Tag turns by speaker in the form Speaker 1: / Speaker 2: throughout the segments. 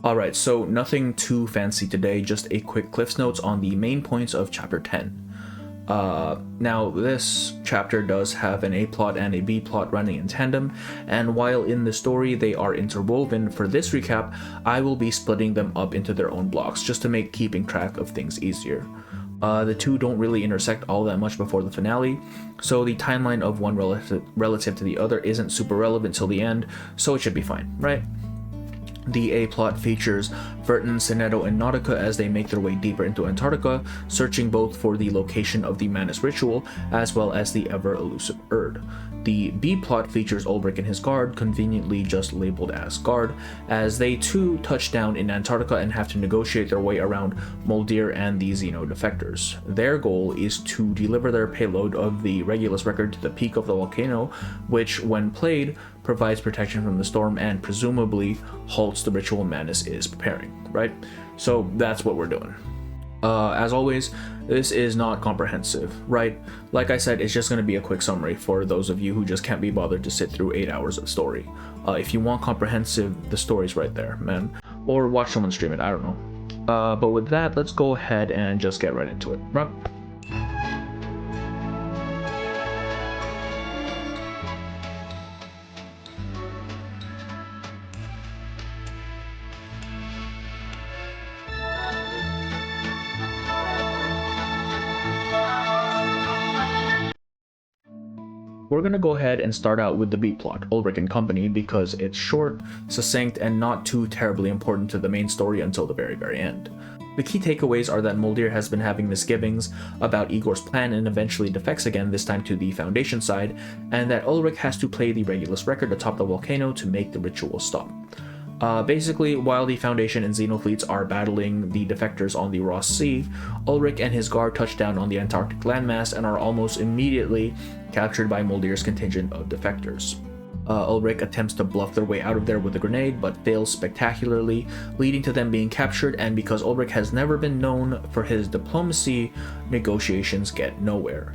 Speaker 1: Alright, so nothing too fancy today, just a quick Cliff's Notes on the main points of Chapter 10. Now, this chapter does have an A plot and a B plot running in tandem, and while in the story they are interwoven, for this recap, I will be splitting them up into their own blocks, just to make keeping track of things easier. The two don't really intersect all that much before the finale, so the timeline of one relative to the other isn't super relevant till the end, so it should be fine, right? The A-plot features Vertin, Sinedo, and Nautica as they make their way deeper into Antarctica, searching both for the location of the Manus ritual as well as the ever-elusive Erd. The B-plot features Ulric and his guard, conveniently just labeled as guard, as they too touch down in Antarctica and have to negotiate their way around Moldir and the Xeno defectors. Their goal is to deliver their payload of the Regulus record to the peak of the volcano, which, when played, provides protection from the storm and presumably halts the ritual Manus is preparing, right? So that's what we're doing. As always, this is not comprehensive, right? Like I said, it's just going to be a quick summary for those of you who just can't be bothered to sit through 8 hours of story. If you want comprehensive, the story's right there, man. Or watch someone stream it, I don't know. But with that, let's go ahead and just get right into it, right? We're going to go ahead and start out with the B-plot, Ulric and Company, because it's short, succinct, and not too terribly important to the main story until the very end. The key takeaways are that Moldir has been having misgivings about Igor's plan and eventually defects again, this time to the Foundation side, and that Ulric has to play the Regulus record atop the volcano to make the ritual stop. Basically, while the Foundation and Xenofleets are battling the defectors on the Ross Sea, Ulric and his guard touch down on the Antarctic landmass and are almost immediately captured by Moldir's contingent of defectors. Ulric attempts to bluff their way out of there with a grenade, but fails spectacularly, leading to them being captured, and because Ulric has never been known for his diplomacy, negotiations get nowhere.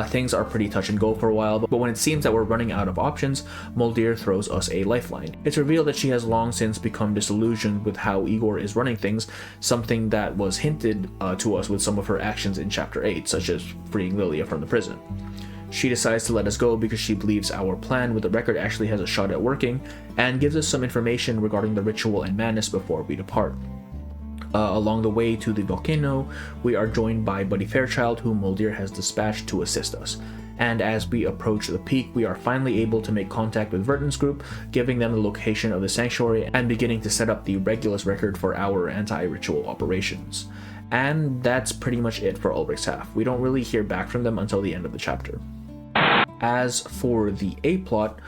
Speaker 1: Things are pretty touch and go for a while, but when it seems that we're running out of options, Moldir throws us a lifeline. It's revealed that she has long since become disillusioned with how Igor is running things, something that was hinted to us with some of her actions in Chapter 8, such as freeing Lilia from the prison. She decides to let us go because she believes our plan with the record actually has a shot at working, and gives us some information regarding the ritual and Manus before we depart. Along the way to the volcano, we are joined by Buddy Fairchild, whom Moldir has dispatched to assist us. And as we approach the peak, we are finally able to make contact with Vertin's group, giving them the location of the sanctuary and beginning to set up the Regulus record for our anti-ritual operations. And that's pretty much it for Ulric's half. We don't really hear back from them until the end of the chapter. As for the A-plot,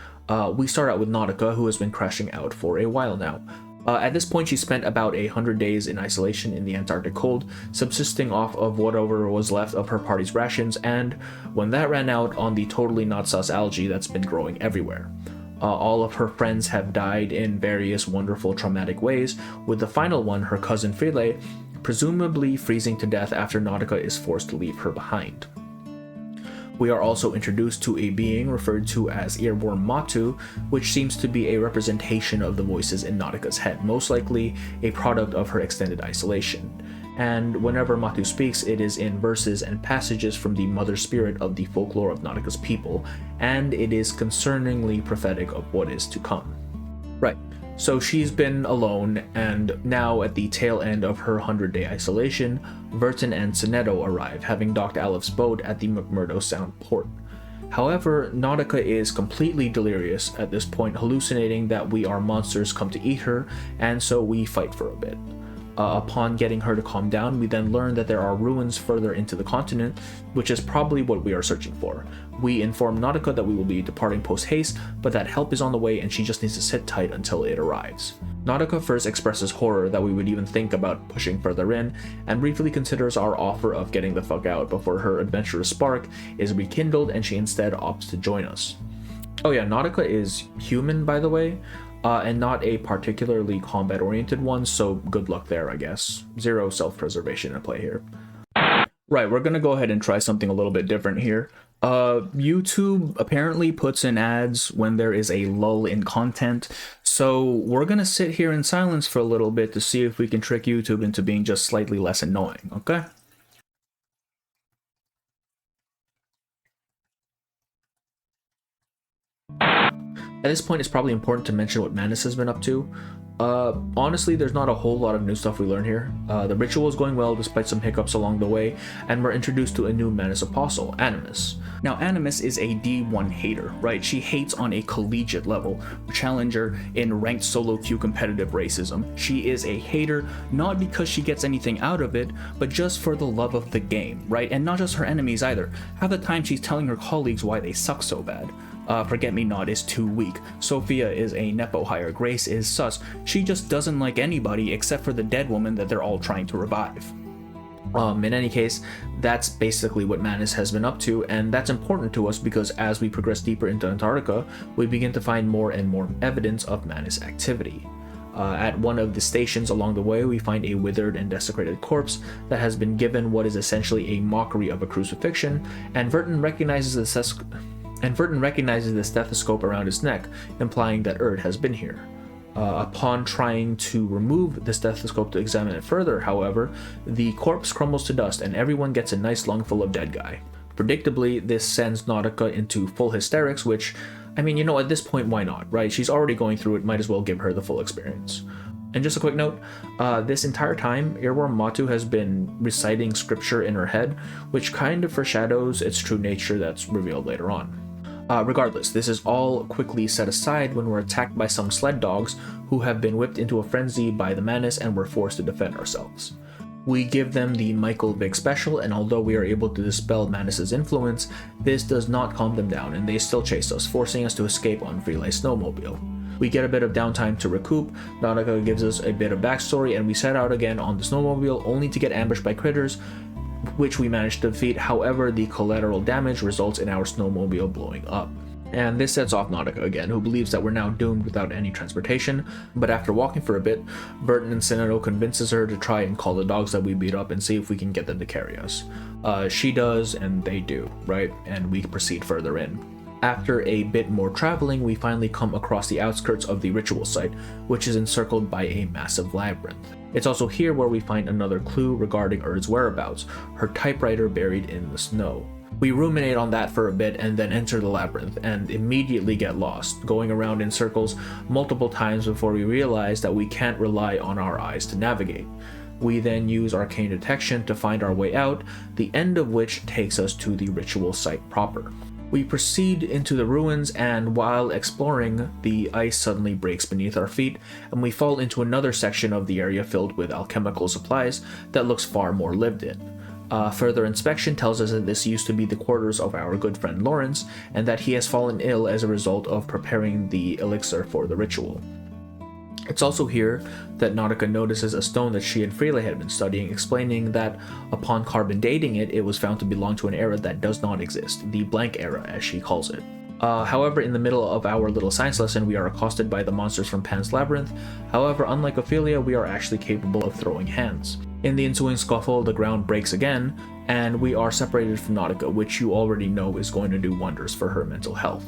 Speaker 1: we start out with Nautica, who has been crashing out for a while now. At this point, she spent about 100 days in isolation in the Antarctic cold, subsisting off of whatever was left of her party's rations, and when that ran out, on the totally not sus algae that's been growing everywhere. All of her friends have died in various wonderful traumatic ways, with the final one, her cousin Freya, presumably freezing to death after Nautica is forced to leave her behind. We are also introduced to a being referred to as Earworm Matu, which seems to be a representation of the voices in Nautica's head, most likely a product of her extended isolation. And whenever Matu speaks, it is in verses and passages from the mother spirit of the folklore of Nautica's people, and it is concerningly prophetic of what is to come. Right. So she's been alone, and now at the tail end of her 100-day isolation, Vertin and Sinedo arrive, having docked Alif's boat at the McMurdo Sound port. However, Nautica is completely delirious at this point, hallucinating that we are monsters come to eat her, and so we fight for a bit. Upon getting her to calm down, we then learn that there are ruins further into the continent, which is probably what we are searching for. We inform Nautica that we will be departing post-haste, but that help is on the way and she just needs to sit tight until it arrives. Nautica first expresses horror that we would even think about pushing further in, and briefly considers our offer of getting the fuck out before her adventurous spark is rekindled and she instead opts to join us. Oh yeah, Nautica is human, by the way. And not a particularly combat-oriented one, so good luck there, I guess. Zero self-preservation in play here. Right, we're gonna go ahead and try something a little bit different here. YouTube apparently puts in ads when there is a lull in content, So we're gonna sit here in silence for a little bit to see if we can trick YouTube into being just slightly less annoying, okay? At this point, it's probably important to mention what Manus has been up to. Honestly, there's not a whole lot of new stuff we learn here. The ritual is going well despite some hiccups along the way, and we're introduced to a new Manus apostle, Animus. Now, Animus is a D1 hater, right? She hates on a collegiate level, challenger in ranked solo queue competitive racism. She is a hater not because she gets anything out of it, but just for the love of the game, right? And not just her enemies either. Half the time she's telling her colleagues why they suck so bad. Forget-Me-Not is too weak. Sophia is a Nepo hire. Grace is sus. She just doesn't like anybody except for the dead woman that they're all trying to revive. In any case, that's basically what Manus has been up to, and that's important to us because as we progress deeper into Antarctica, we begin to find more and more evidence of Manus activity. At one of the stations along the way, we find a withered and desecrated corpse that has been given what is essentially a mockery of a crucifixion, and Vertin recognizes the stethoscope around his neck, implying that Erd has been here. Upon trying to remove the stethoscope to examine it further, however, the corpse crumbles to dust and everyone gets a nice lungful of dead guy. Predictably, this sends Nautica into full hysterics, which, I mean, at this point, why not, right? She's already going through it, might as well give her the full experience. And just a quick note, this entire time, Earworm Matu has been reciting scripture in her head, which kind of foreshadows its true nature that's revealed later on. Regardless, this is all quickly set aside when we're attacked by some sled dogs who have been whipped into a frenzy by the Manus and we're forced to defend ourselves. We give them the Michael Vick special, and although we are able to dispel Manus's influence, this does not calm them down and they still chase us, forcing us to escape on Freya's snowmobile. We get a bit of downtime to recoup, Nautica gives us a bit of backstory, and we set out again on the snowmobile only to get ambushed by critters, which we managed to defeat. However, the collateral damage results in our snowmobile blowing up. And this sets off Nautica again, who believes that we're now doomed without any transportation, but after walking for a bit, Vertin and Sinedo convinces her to try and call the dogs that we beat up and see if we can get them to carry us. She does, and they do, right? And we proceed further in. After a bit more traveling, we finally come across the outskirts of the ritual site, which is encircled by a massive labyrinth. It's also here where we find another clue regarding Erd's whereabouts, her typewriter buried in the snow. We ruminate on that for a bit and then enter the labyrinth and immediately get lost, going around in circles multiple times before we realize that we can't rely on our eyes to navigate. We then use arcane detection to find our way out, the end of which takes us to the ritual site proper. We proceed into the ruins, and while exploring, the ice suddenly breaks beneath our feet, and we fall into another section of the area filled with alchemical supplies that looks far more lived in. Further inspection tells us that this used to be the quarters of our good friend Lawrence, and that he has fallen ill as a result of preparing the elixir for the ritual. It's also here that Nautica notices a stone that she and Freya had been studying, explaining that upon carbon dating it, it was found to belong to an era that does not exist, the blank era as she calls it. However, in the middle of our little science lesson, we are accosted by the monsters from Pan's Labyrinth. However, unlike Ophelia, we are actually capable of throwing hands. In the ensuing scuffle, the ground breaks again, and we are separated from Nautica, which you already know is going to do wonders for her mental health.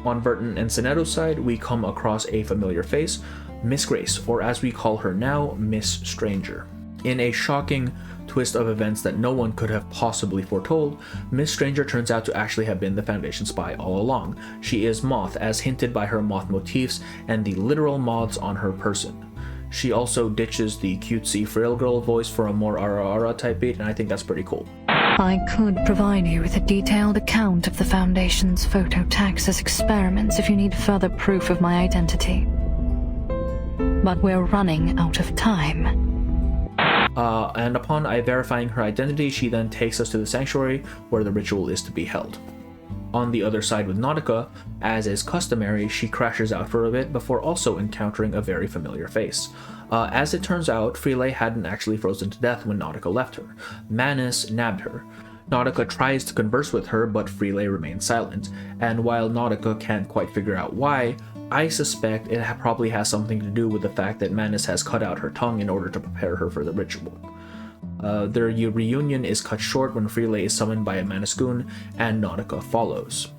Speaker 1: On Vertin and Sinedo's side, we come across a familiar face, Miss Grace, or as we call her now, Miss Stranger. In a shocking twist of events that no one could have possibly foretold, Miss Stranger turns out to actually have been the Foundation spy all along. She is Moth, as hinted by her moth motifs and the literal moths on her person. She also ditches the cutesy frail girl voice for a more ara type beat, and I think that's pretty cool.
Speaker 2: I could provide you with a detailed account of the Foundation's phototaxis experiments if you need further proof of my identity. But we're running out of time.
Speaker 1: And upon verifying her identity, she then takes us to the sanctuary where the ritual is to be held. On the other side with Nautica, as is customary, she crashes out for a bit before also encountering a very familiar face. As it turns out, Freya hadn't actually frozen to death when Nautica left her. Manus nabbed her. Nautica tries to converse with her, but Freya remains silent, and while Nautica can't quite figure out why, I suspect it probably has something to do with the fact that Manus has cut out her tongue in order to prepare her for the ritual. Their reunion is cut short when Freya is summoned by a Manusgoon, and Nautica follows.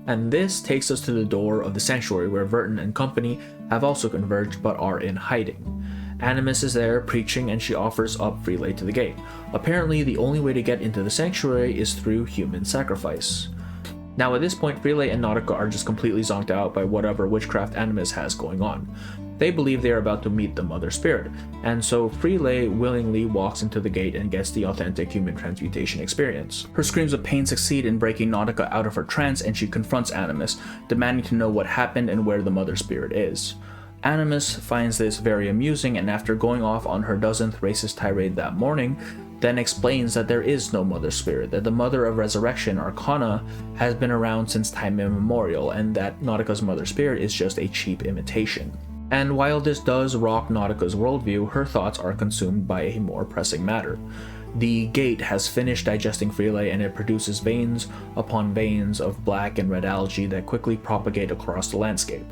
Speaker 1: And this takes us to the door of the sanctuary where Vertin and company have also converged but are in hiding. Animus is there preaching and she offers up Freya to the gate. Apparently the only way to get into the sanctuary is through human sacrifice. Now at this point, Freya and Nautica are just completely zonked out by whatever witchcraft Animus has going on. They believe they are about to meet the Mother Spirit, and so Freya willingly walks into the gate and gets the authentic human transmutation experience. Her screams of pain succeed in breaking Nautica out of her trance, and she confronts Animus, demanding to know what happened and where the Mother Spirit is. Animus finds this very amusing, and after going off on her dozenth racist tirade that morning, then explains that there is no Mother Spirit, that the Mother of Resurrection, Arcana, has been around since time immemorial, and that Nautica's Mother Spirit is just a cheap imitation. And while this does rock Nautica's worldview, her thoughts are consumed by a more pressing matter. The gate has finished digesting Freya, and it produces veins upon veins of black and red algae that quickly propagate across the landscape.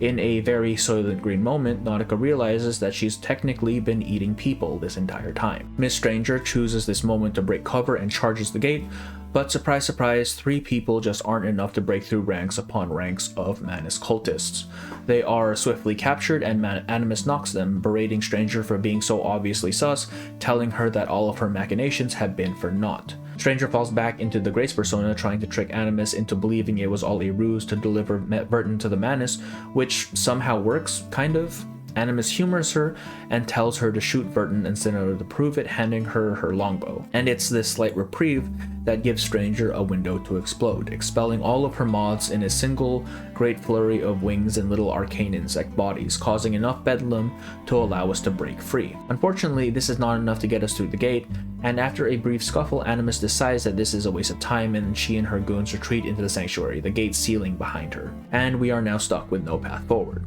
Speaker 1: In a very Soylent Green moment, Nautica realizes that she's technically been eating people this entire time. Miss Stranger chooses this moment to break cover and charges the gate, but surprise surprise, 3 people just aren't enough to break through ranks upon ranks of Manus cultists. They are swiftly captured and Animus knocks them, berating Stranger for being so obviously sus, telling her that all of her machinations have been for naught. Stranger falls back into the Grace persona, trying to trick Animus into believing it was all a ruse to deliver Vertin to the Manus, which somehow works, kind of. Animus humors her and tells her to shoot Vertin instead of to prove it, handing her her longbow. And it's this slight reprieve that gives Stranger a window to explode, expelling all of her moths in a single great flurry of wings and little arcane insect bodies, causing enough bedlam to allow us to break free. Unfortunately, this is not enough to get us through the gate, and after a brief scuffle, Animus decides that this is a waste of time, and she and her goons retreat into the sanctuary, the gate sealing behind her. And we are now stuck with no path forward.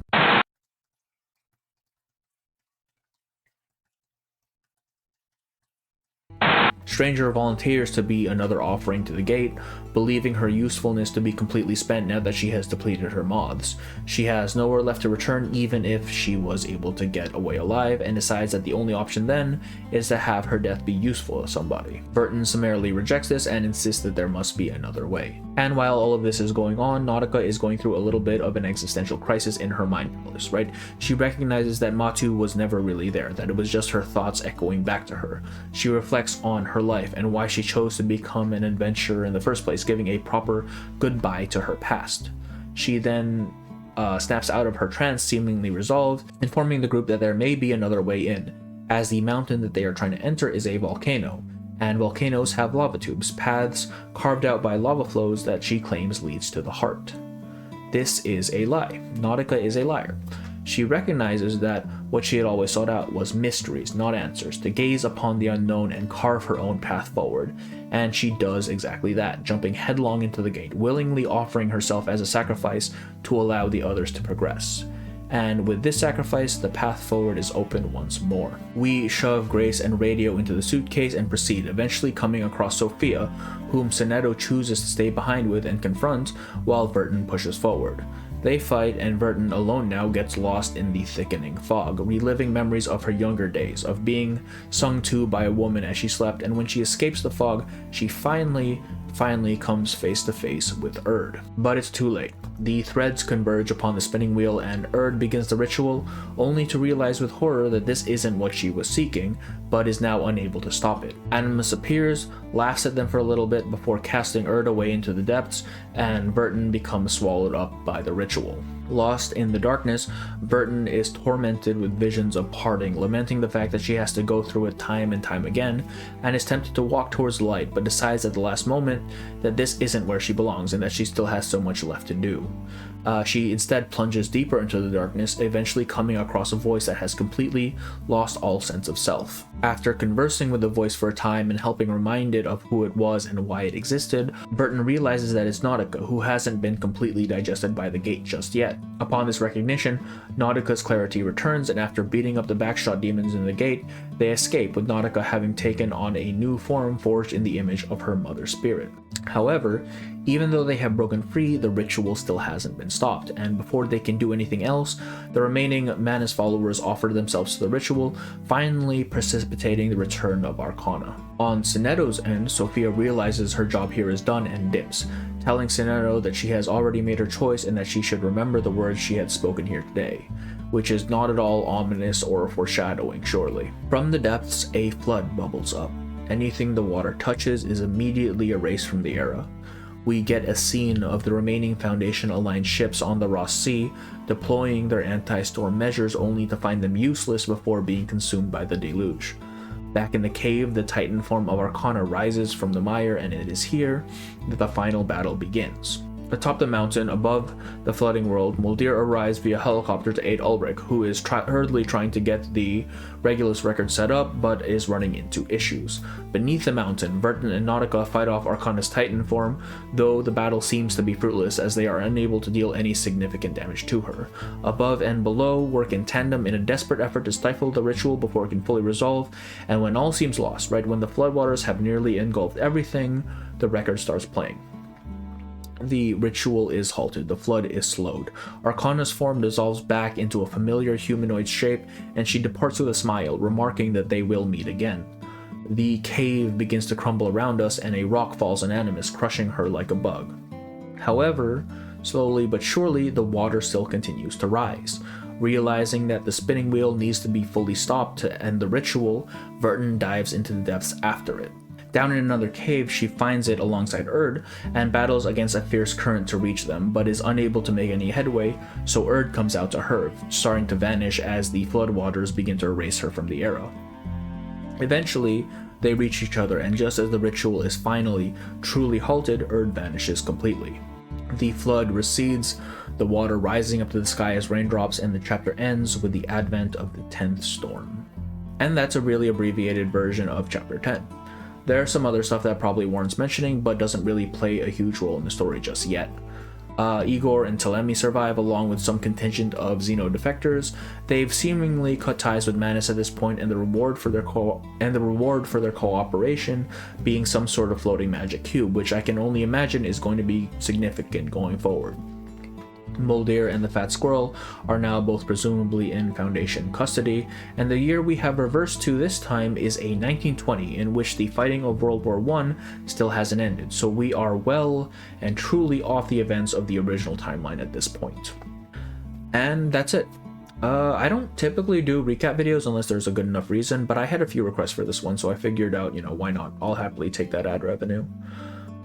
Speaker 1: Stranger volunteers to be another offering to the gate, believing her usefulness to be completely spent now that she has depleted her moths. She has nowhere left to return even if she was able to get away alive, and decides that the only option then is to have her death be useful to somebody. Vertin summarily rejects this and insists that there must be another way. And while all of this is going on, Nautica is going through a little bit of an existential crisis in her mind palace, right? She recognizes that Matu was never really there, that it was just her thoughts echoing back to her. She reflects on her life and why she chose to become an adventurer in the first place, giving a proper goodbye to her past. She then snaps out of her trance, seemingly resolved, informing the group that there may be another way in, as the mountain that they are trying to enter is a volcano, and volcanoes have lava tubes, paths carved out by lava flows that she claims leads to the heart. This is a lie. Nautica is a liar. She recognizes that what she had always sought out was mysteries, not answers, to gaze upon the unknown and carve her own path forward, and she does exactly that, jumping headlong into the gate, willingly offering herself as a sacrifice to allow the others to progress. And with this sacrifice, the path forward is open once more. We shove Grace and Radio into the suitcase and proceed, eventually coming across Sophia, whom Seneto chooses to stay behind with and confront, while Vertin pushes forward. They fight, and Vertin alone now gets lost in the thickening fog, reliving memories of her younger days, of being sung to by a woman as she slept, and when she escapes the fog, she finally comes face to face with Erd. But it's too late. The threads converge upon the spinning wheel, and Erd begins the ritual, only to realize with horror that this isn't what she was seeking, but is now unable to stop it. Animus appears, laughs at them for a little bit before casting Erd away into the depths, and Vertin becomes swallowed up by the ritual. Lost in the darkness, Vertin is tormented with visions of parting, lamenting the fact that she has to go through it time and time again, and is tempted to walk towards the light, but decides at the last moment that this isn't where she belongs and that she still has so much left to do. She instead plunges deeper into the darkness, eventually coming across a voice that has completely lost all sense of self. After conversing with the voice for a time and helping remind it of who it was and why it existed, Vertin realizes that it's Nautica, who hasn't been completely digested by the gate just yet. Upon this recognition, Nautica's clarity returns, and after beating up the backshot demons in the gate, they escape, with Nautica having taken on a new form forged in the image of her mother spirit. However, even though they have broken free, the ritual still hasn't been stopped, and before they can do anything else, the remaining Manus followers offer themselves to the ritual, finally precipitating the return of Arcana. On Seneto's end, Sophia realizes her job here is done and dips, telling Sinero that she has already made her choice and that she should remember the words she had spoken here today, which is not at all ominous or foreshadowing, surely. From the depths, a flood bubbles up. Anything the water touches is immediately erased from the era. We get a scene of the remaining Foundation-aligned ships on the Ross Sea deploying their anti-storm measures only to find them useless before being consumed by the deluge. Back in the cave, the Titan form of Arcana rises from the mire, and it is here that the final battle begins. Atop the mountain, above the flooding world, Muldir arrives via helicopter to aid Ulric, who is hurriedly trying to get the Regulus record set up, but is running into issues. Beneath the mountain, Vertin and Nautica fight off Arcana's Titan form, though the battle seems to be fruitless as they are unable to deal any significant damage to her. Above and below work in tandem in a desperate effort to stifle the ritual before it can fully resolve, and when all seems lost, right when the floodwaters have nearly engulfed everything, the record starts playing. The ritual is halted, the flood is slowed. Arcana's form dissolves back into a familiar humanoid shape, and she departs with a smile, remarking that they will meet again. The cave begins to crumble around us, and a rock falls on Animus, crushing her like a bug. However, slowly but surely, the water still continues to rise. Realizing that the spinning wheel needs to be fully stopped to end the ritual, Vertin dives into the depths after it. Down in another cave, she finds it alongside Erd and battles against a fierce current to reach them, but is unable to make any headway, so Erd comes out to her, starting to vanish as the floodwaters begin to erase her from the era. Eventually, they reach each other, and just as the ritual is finally truly halted, Erd vanishes completely. The flood recedes, the water rising up to the sky as raindrops, and the chapter ends with the advent of the 10th storm. And that's a really abbreviated version of chapter 10. There's some other stuff that probably warrants mentioning, but doesn't really play a huge role in the story just yet. Igor and Telemi survive along with some contingent of Xeno defectors. They've seemingly cut ties with Manus at this point, and the reward for their cooperation being some sort of floating magic cube, which I can only imagine is going to be significant going forward. Muldir and the Fat Squirrel are now both presumably in Foundation custody, and the year we have reversed to this time is a 1920 in which the fighting of World War I still hasn't ended, so we are well and truly off the events of the original timeline at this point. And that's it. I don't typically do recap videos unless there's a good enough reason, but I had a few requests for this one, so I figured out, why not? I'll happily take that ad revenue.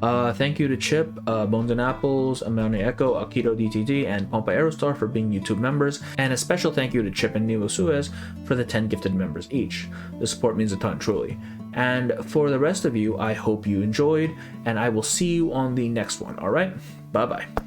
Speaker 1: Thank you to Chip, Bones and Apples, Amane Echo, Akito DTD, and Pompa Aerostar for being YouTube members, and a special thank you to Chip and Nilo Suez for the 10 gifted members each. The support means a ton, truly. And for the rest of you, I hope you enjoyed, and I will see you on the next one, alright? Bye-bye.